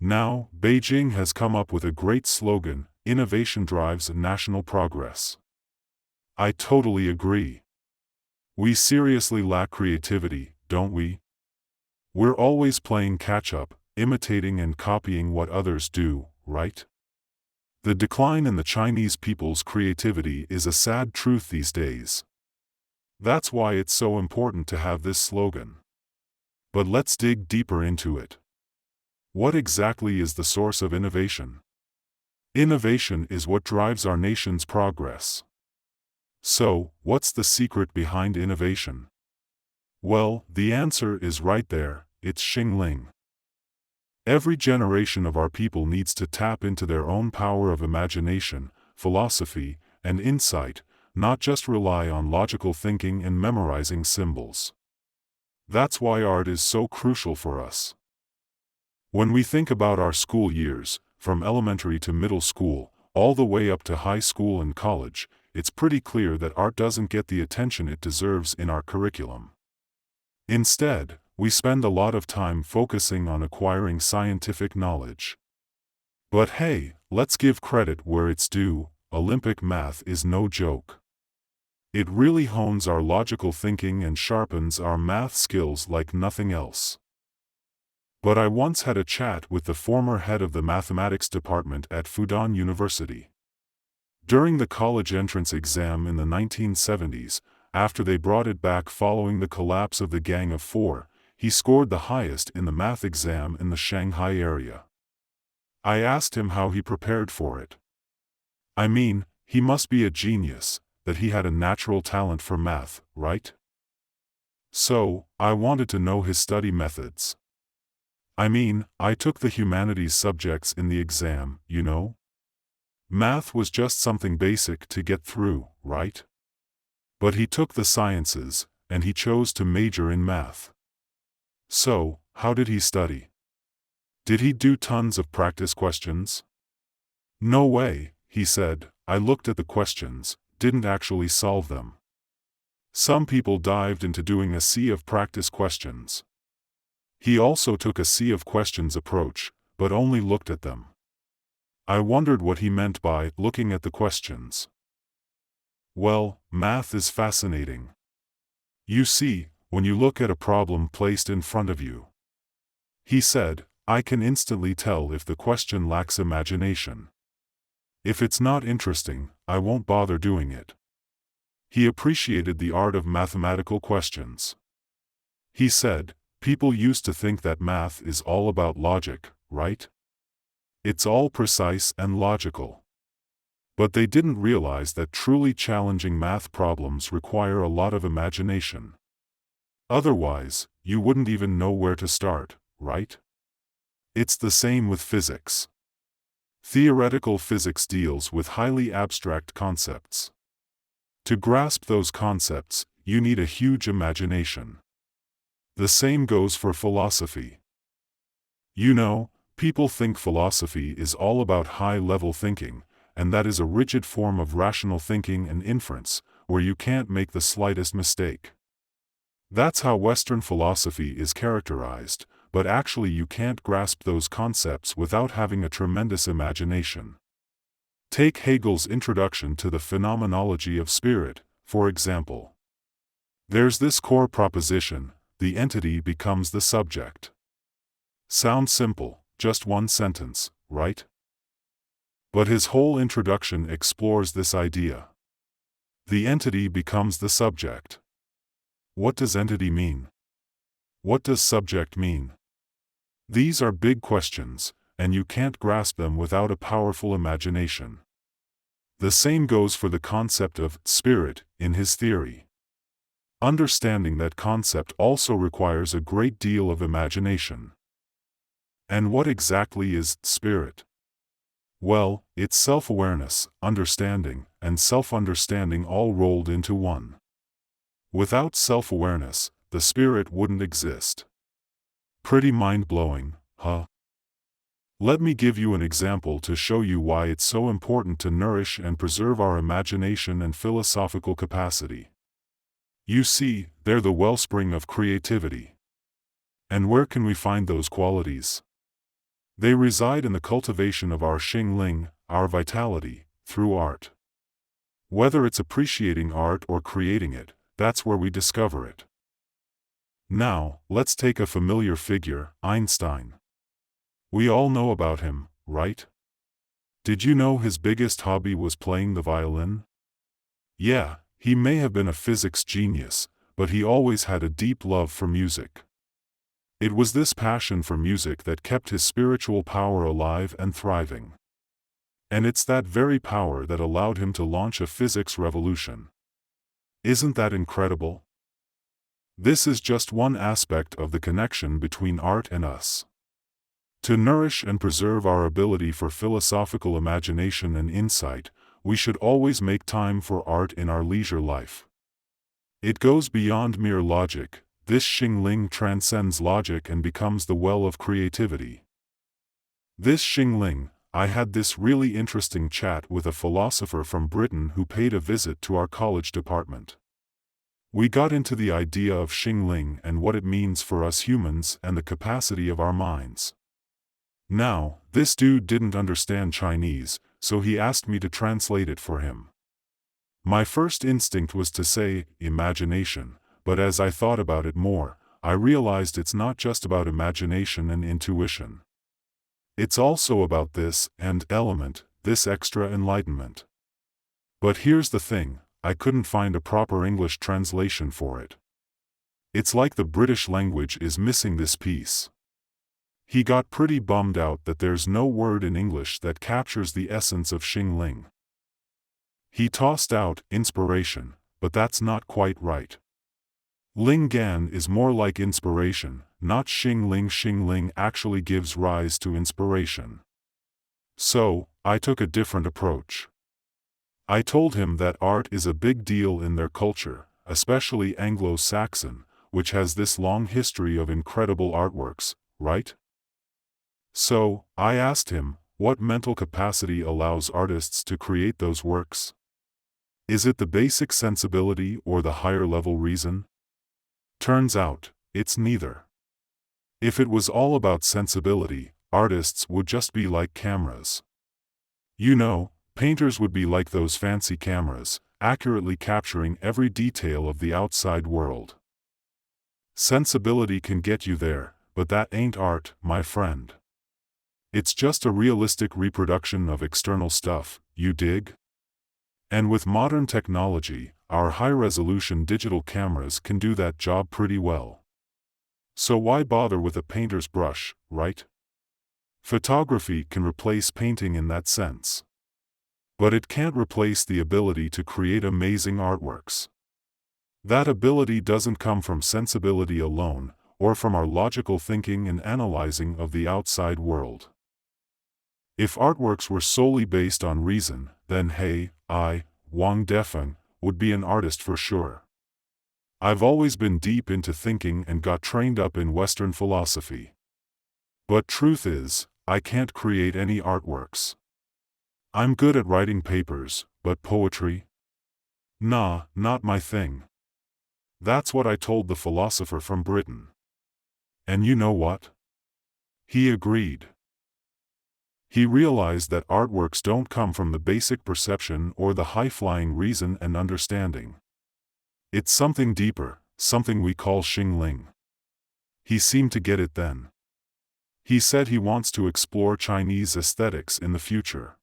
Now, Beijing has come up with a great slogan: innovation drives national progress. I totally agree. We seriously lack creativity, don't we? We're always playing catch-up, imitating and copying what others do, right? The decline in the Chinese people's creativity is a sad truth these days. That's why it's so important to have this slogan. But let's dig deeper into it. What exactly is the source of innovation? Innovation is what drives our nation's progress. So, what's the secret behind innovation? Well, the answer is right there: it's Xing Ling. Every generation of our people needs to tap into their own power of imagination, philosophy, and insight, not just rely on logical thinking and memorizing symbols. That's why art is so crucial for us. When we think about our school years, from elementary to middle school, all the way up to high school and college, it's pretty clear that art doesn't get the attention it deserves in our curriculum. Instead, we spend a lot of time focusing on acquiring scientific knowledge. But hey, let's give credit where it's due: Olympic math is no joke. It really hones our logical thinking and sharpens our math skills like nothing else. But I once had a chat with the former head of the mathematics department at Fudan University. During the college entrance exam in the 1970s, after they brought it back following the collapse of the Gang of Four, he scored the highest in the math exam in the Shanghai area. I asked him how he prepared for it. I mean, he must be a genius, that he had a natural talent for math, right? So, I wanted to know his study methods. I mean, I took the humanities subjects in the exam, you know? Math was just something basic to get through, right? But he took the sciences, and he chose to major in math. So, how did he study? Did he do tons of practice questions? No way, he said. I looked at the questions, didn't actually solve them. Some people dived into doing a sea of practice questions. He also took a sea of questions approach, but only looked at them. I wondered what he meant by looking at the questions. Well, math is fascinating. You see, when you look at a problem placed in front of you, he said, I can instantly tell if the question lacks imagination. If it's not interesting, I won't bother doing it. He appreciated the art of mathematical questions. He said, people used to think that math is all about logic, right? It's all precise and logical. But they didn't realize that truly challenging math problems require a lot of imagination. Otherwise, you wouldn't even know where to start, right? It's the same with physics. Theoretical physics deals with highly abstract concepts. To grasp those concepts, you need a huge imagination. The same goes for philosophy. You know, people think philosophy is all about high-level thinking, and that is a rigid form of rational thinking and inference, where you can't make the slightest mistake. That's how Western philosophy is characterized, but actually you can't grasp those concepts without having a tremendous imagination. Take Hegel's introduction to the Phenomenology of Spirit, for example. There's this core proposition: the entity becomes the subject. Sounds simple, just one sentence, right? But his whole introduction explores this idea. The entity becomes the subject. What does entity mean? What does subject mean? These are big questions, and you can't grasp them without a powerful imagination. The same goes for the concept of spirit in his theory. Understanding that concept also requires a great deal of imagination. And what exactly is spirit? Well, it's self-awareness, understanding, and self-understanding all rolled into one. Without self-awareness, the spirit wouldn't exist. Pretty mind-blowing, huh? Let me give you an example to show you why it's so important to nourish and preserve our imagination and philosophical capacity. You see, they're the wellspring of creativity. And where can we find those qualities? They reside in the cultivation of our Xing Ling, our vitality, through art. Whether it's appreciating art or creating it, that's where we discover it. Now, let's take a familiar figure, Einstein. We all know about him, right? Did you know his biggest hobby was playing the violin? Yeah, he may have been a physics genius, but he always had a deep love for music. It was this passion for music that kept his spiritual power alive and thriving. And it's that very power that allowed him to launch a physics revolution. Isn't that incredible? This is just one aspect of the connection between art and us. To nourish and preserve our ability for philosophical imagination and insight, we should always make time for art in our leisure life. It goes beyond mere logic. This Xing Ling transcends logic and becomes the well of creativity. This Xing Ling, I had this really interesting chat with a philosopher from Britain who paid a visit to our college department. We got into the idea of Xing Ling and what it means for us humans and the capacity of our minds. Now, this dude didn't understand Chinese, so he asked me to translate it for him. My first instinct was to say, imagination, but as I thought about it more, I realized it's not just about imagination and intuition. It's also about this element, this extra enlightenment. But here's the thing, I couldn't find a proper English translation for it. It's like the British language is missing this piece. He got pretty bummed out that there's no word in English that captures the essence of Xing Ling. He tossed out inspiration, but that's not quite right. Ling Gan is more like inspiration, not Xing Ling. Xing Ling actually gives rise to inspiration. So, I took a different approach. I told him that art is a big deal in their culture, especially Anglo-Saxon, which has this long history of incredible artworks, right? So, I asked him, what mental capacity allows artists to create those works? Is it the basic sensibility or the higher-level reason? Turns out, it's neither. If it was all about sensibility, artists would just be like cameras. You know, painters would be like those fancy cameras, accurately capturing every detail of the outside world. Sensibility can get you there, but that ain't art, my friend. It's just a realistic reproduction of external stuff, you dig? And with modern technology, our high-resolution digital cameras can do that job pretty well. So why bother with a painter's brush, right? Photography can replace painting in that sense. But it can't replace the ability to create amazing artworks. That ability doesn't come from sensibility alone, or from our logical thinking and analyzing of the outside world. If artworks were solely based on reason, then hey, Wang Defeng, would be an artist for sure. I've always been deep into thinking and got trained up in Western philosophy. But truth is, I can't create any artworks. I'm good at writing papers, but poetry? Nah, not my thing. That's what I told the philosopher from Britain. And you know what? He agreed. He realized that artworks don't come from the basic perception or the high-flying reason and understanding. It's something deeper, something we call Xing Ling. He seemed to get it then. He said he wants to explore Chinese aesthetics in the future.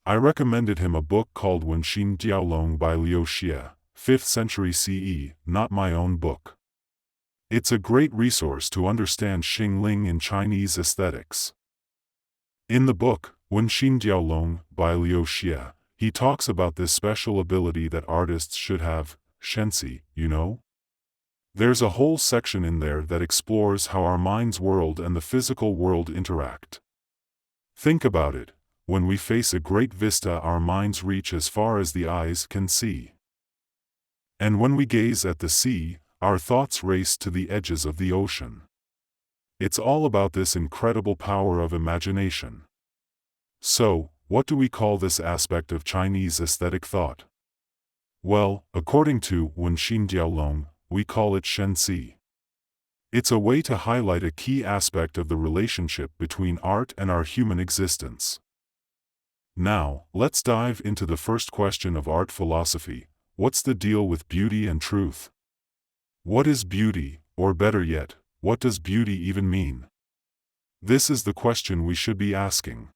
I recommended him a book called Wen Xin Diaolong by Liu Xie, 5th century CE, not my own book. It's a great resource to understand Xing Ling in Chinese aesthetics. In the book, Wen Xin Diaolong by Liu Xie, he talks about this special ability that artists should have, Shen Si, you know? There's a whole section in there that explores how our mind's world and the physical world interact. Think about it, when we face a great vista our minds reach as far as the eyes can see. And when we gaze at the sea, our thoughts race to the edges of the ocean. It's all about this incredible power of imagination. So, what do we call this aspect of Chinese aesthetic thought? Well, according to Wen Xin Diaolong, we call it Shen Si. It's a way to highlight a key aspect of the relationship between art and our human existence. Now, let's dive into the first question of art philosophy. What's the deal with beauty and truth? What is beauty, or better yet, what does beauty even mean? This is the question we should be asking.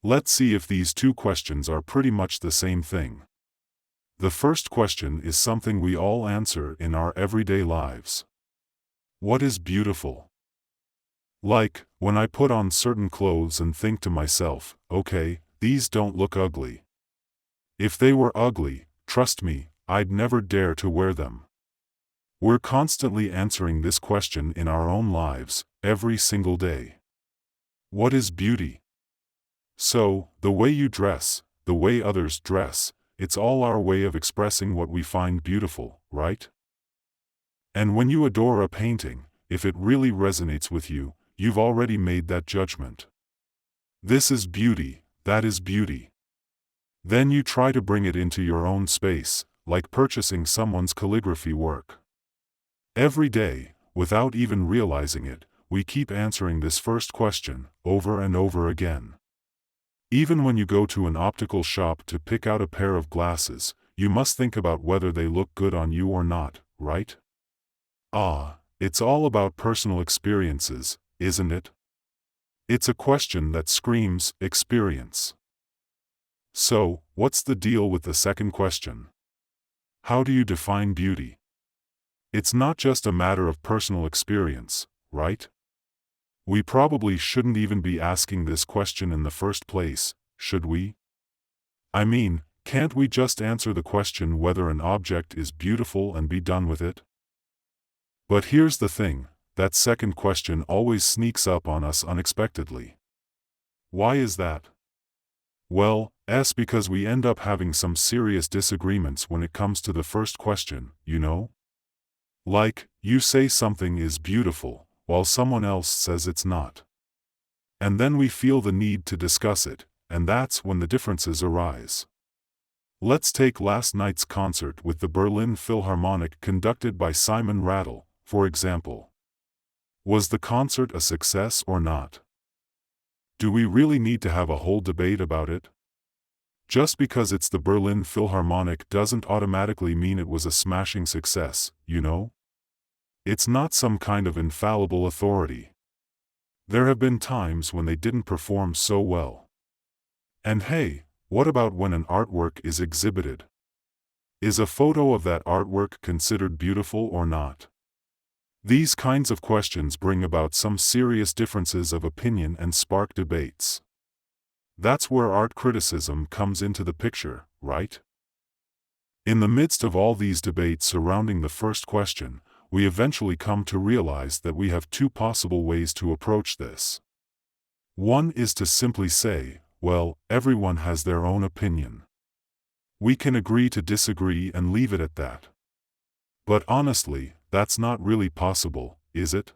Let's see if these two questions are pretty much the same thing. The first question is something we all answer in our everyday lives. What is beautiful? Like, when I put on certain clothes and think to myself, okay, these don't look ugly. If they were ugly, trust me, I'd never dare to wear them. We're constantly answering this question in our own lives, every single day. What is beauty? So, the way you dress, the way others dress, it's all our way of expressing what we find beautiful, right? And when you adore a painting, if it really resonates with you, you've already made that judgment. This is beauty, that is beauty. Then you try to bring it into your own space, like purchasing someone's calligraphy work. Every day, without even realizing it, we keep answering this first question, over and over again. Even when you go to an optical shop to pick out a pair of glasses, you must think about whether they look good on you or not, right? It's all about personal experiences, isn't it? It's a question that screams experience. So, what's the deal with the second question? How do you define beauty? It's not just a matter of personal experience, right? We probably shouldn't even be asking this question in the first place, should we? I mean, can't we just answer the question whether an object is beautiful and be done with it? But here's the thing, that second question always sneaks up on us unexpectedly. Why is that? Well, because we end up having some serious disagreements when it comes to the first question, you know? Like, you say something is beautiful, while someone else says it's not. And then we feel the need to discuss it, and that's when the differences arise. Let's take last night's concert with the Berlin Philharmonic conducted by Simon Rattle, for example. Was the concert a success or not? Do we really need to have a whole debate about it? Just because it's the Berlin Philharmonic doesn't automatically mean it was a smashing success, you know? It's not some kind of infallible authority. There have been times when they didn't perform so well. And hey, what about when an artwork is exhibited? Is a photo of that artwork considered beautiful or not? These kinds of questions bring about some serious differences of opinion and spark debates. That's where art criticism comes into the picture, right? In the midst of all these debates surrounding the first question, we eventually come to realize that we have two possible ways to approach this. One is to simply say, well, everyone has their own opinion. We can agree to disagree and leave it at that. But honestly, that's not really possible, is it?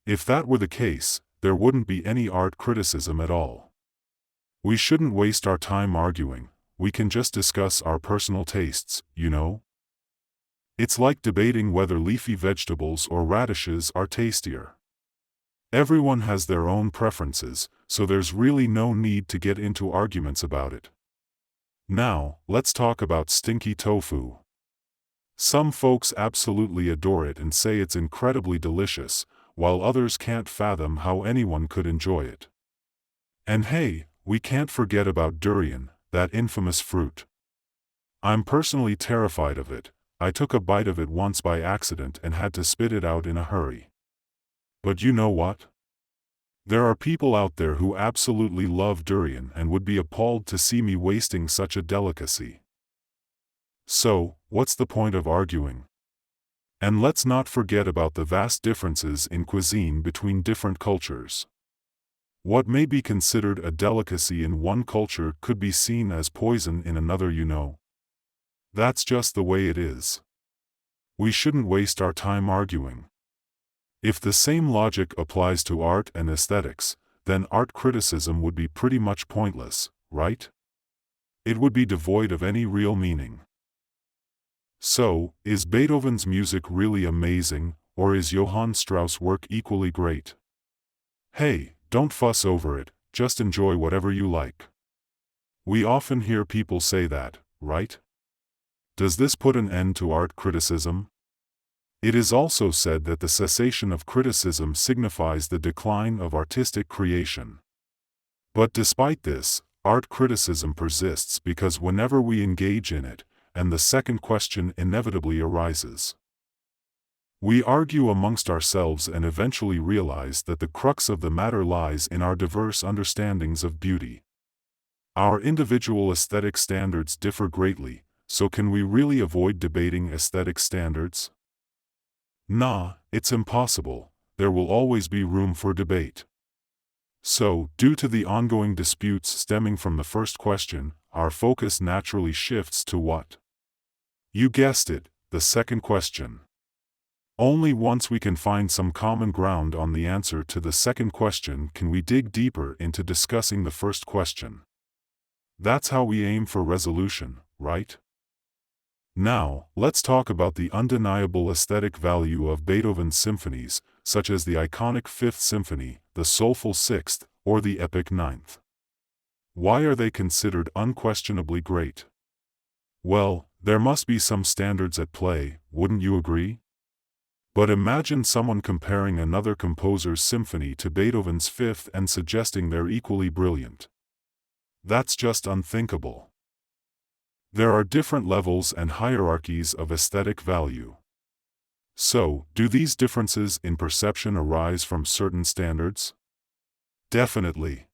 If that were the case, there wouldn't be any art criticism at all. We shouldn't waste our time arguing, we can just discuss our personal tastes, you know? It's like debating whether leafy vegetables or radishes are tastier. Everyone has their own preferences, so there's really no need to get into arguments about it. Now, let's talk about stinky tofu. Some folks absolutely adore it and say it's incredibly delicious, while others can't fathom how anyone could enjoy it. And hey, we can't forget about durian, that infamous fruit. I'm personally terrified of it. I took a bite of it once by accident and had to spit it out in a hurry. But you know what? There are people out there who absolutely love durian and would be appalled to see me wasting such a delicacy. So, what's the point of arguing? And let's not forget about the vast differences in cuisine between different cultures. What may be considered a delicacy in one culture could be seen as poison in another, you know. That's just the way it is. We shouldn't waste our time arguing. If the same logic applies to art and aesthetics, then art criticism would be pretty much pointless, right? It would be devoid of any real meaning. So, is Beethoven's music really amazing, or is Johann Strauss' work equally great? Hey, don't fuss over it, just enjoy whatever you like. We often hear people say that, right? Does this put an end to art criticism? It is also said that the cessation of criticism signifies the decline of artistic creation. But despite this, art criticism persists because whenever we engage in it, and the second question inevitably arises. We argue amongst ourselves and eventually realize that the crux of the matter lies in our diverse understandings of beauty. Our individual aesthetic standards differ greatly, so can we really avoid debating aesthetic standards? Nah, it's impossible. There will always be room for debate. So, due to the ongoing disputes stemming from the first question, our focus naturally shifts to what? You guessed it, the second question. Only once we can find some common ground on the answer to the second question can we dig deeper into discussing the first question. That's how we aim for resolution, right? Now, let's talk about the undeniable aesthetic value of Beethoven's symphonies, such as the iconic Fifth Symphony, the soulful Sixth, or the epic Ninth. Why are they considered unquestionably great? Well, there must be some standards at play, wouldn't you agree? But imagine someone comparing another composer's symphony to Beethoven's Fifth and suggesting they're equally brilliant. That's just unthinkable. There are different levels and hierarchies of aesthetic value. So, do these differences in perception arise from certain standards? Definitely.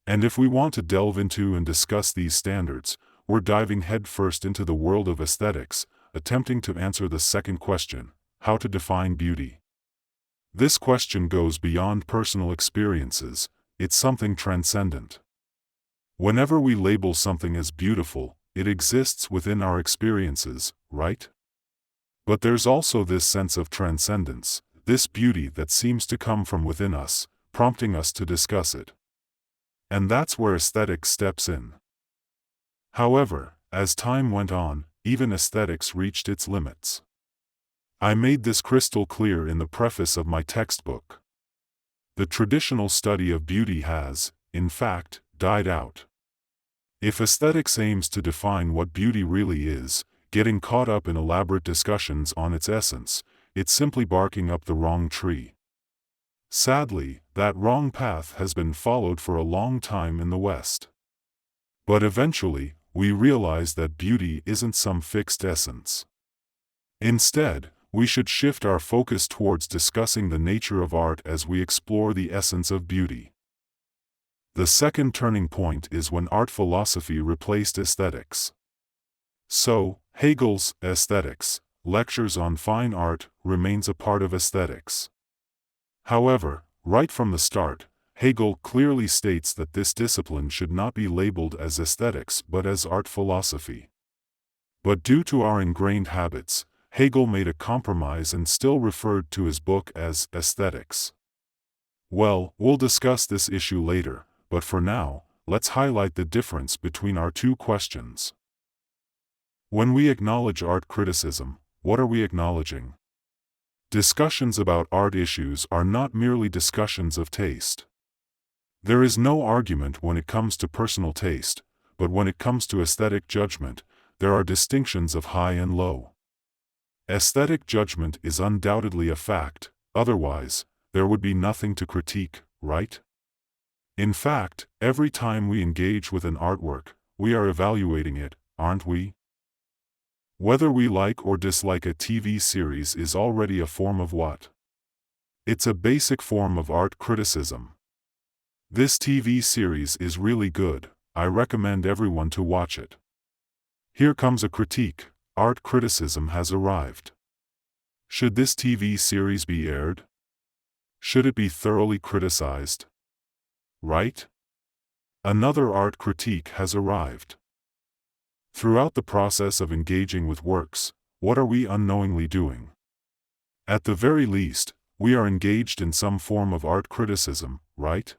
And if we want to delve into and discuss these standards, we're diving headfirst into the world of aesthetics, attempting to answer the second question, how to define beauty. This question goes beyond personal experiences, it's something transcendent. Whenever we label something as beautiful, it exists within our experiences, right? But there's also this sense of transcendence, this beauty that seems to come from within us, prompting us to discuss it. And that's where aesthetics steps in. However, as time went on, even aesthetics reached its limits. I made this crystal clear in the preface of my textbook. The traditional study of beauty has, in fact, died out. If aesthetics aims to define what beauty really is, getting caught up in elaborate discussions on its essence, it's simply barking up the wrong tree. Sadly, that wrong path has been followed for a long time in the West. But eventually, we realize that beauty isn't some fixed essence. Instead, we should shift our focus towards discussing the nature of art as we explore the essence of beauty. The second turning point is when art philosophy replaced aesthetics. So, Hegel's Aesthetics, Lectures on Fine Art, remains a part of aesthetics. However, right from the start, Hegel clearly states that this discipline should not be labeled as aesthetics but as art philosophy. But due to our ingrained habits, Hegel made a compromise and still referred to his book as Aesthetics. Well, we'll discuss this issue later, but for now, let's highlight the difference between our two questions. When we acknowledge art criticism, what are we acknowledging? Discussions about art issues are not merely discussions of taste. There is no argument when it comes to personal taste, but when it comes to aesthetic judgment, there are distinctions of high and low. Aesthetic judgment is undoubtedly a fact, otherwise, there would be nothing to critique, right? In fact, every time we engage with an artwork, we are evaluating it, aren't we? Whether we like or dislike a TV series is already a form of what? It's a basic form of art criticism. This TV series is really good, I recommend everyone to watch it. Here comes a critique, art criticism has arrived. Should this TV series be aired? Should it be thoroughly criticized? Right? Another art critique has arrived. Throughout the process of engaging with works, what are we unknowingly doing? At the very least, we are engaged in some form of art criticism, right?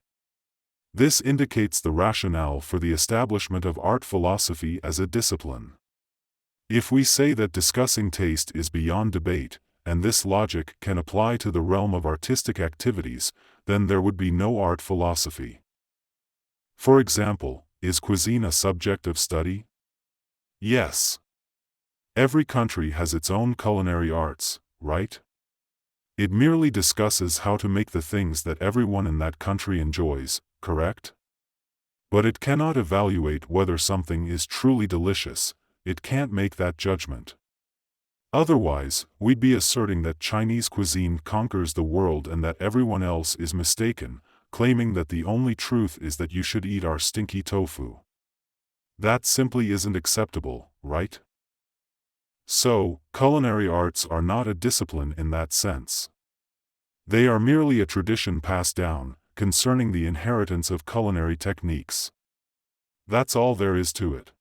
This indicates the rationale for the establishment of art philosophy as a discipline. If we say that discussing taste is beyond debate, and this logic can apply to the realm of artistic activities, then there would be no art philosophy. For example, is cuisine a subject of study? Yes. Every country has its own culinary arts, right? It merely discusses how to make the things that everyone in that country enjoys, correct? But it cannot evaluate whether something is truly delicious. It can't make that judgment. Otherwise, we'd be asserting that Chinese cuisine conquers the world and that everyone else is mistaken, claiming that the only truth is that you should eat our stinky tofu. That simply isn't acceptable, right? So, culinary arts are not a discipline in that sense. They are merely a tradition passed down, concerning the inheritance of culinary techniques. That's all there is to it.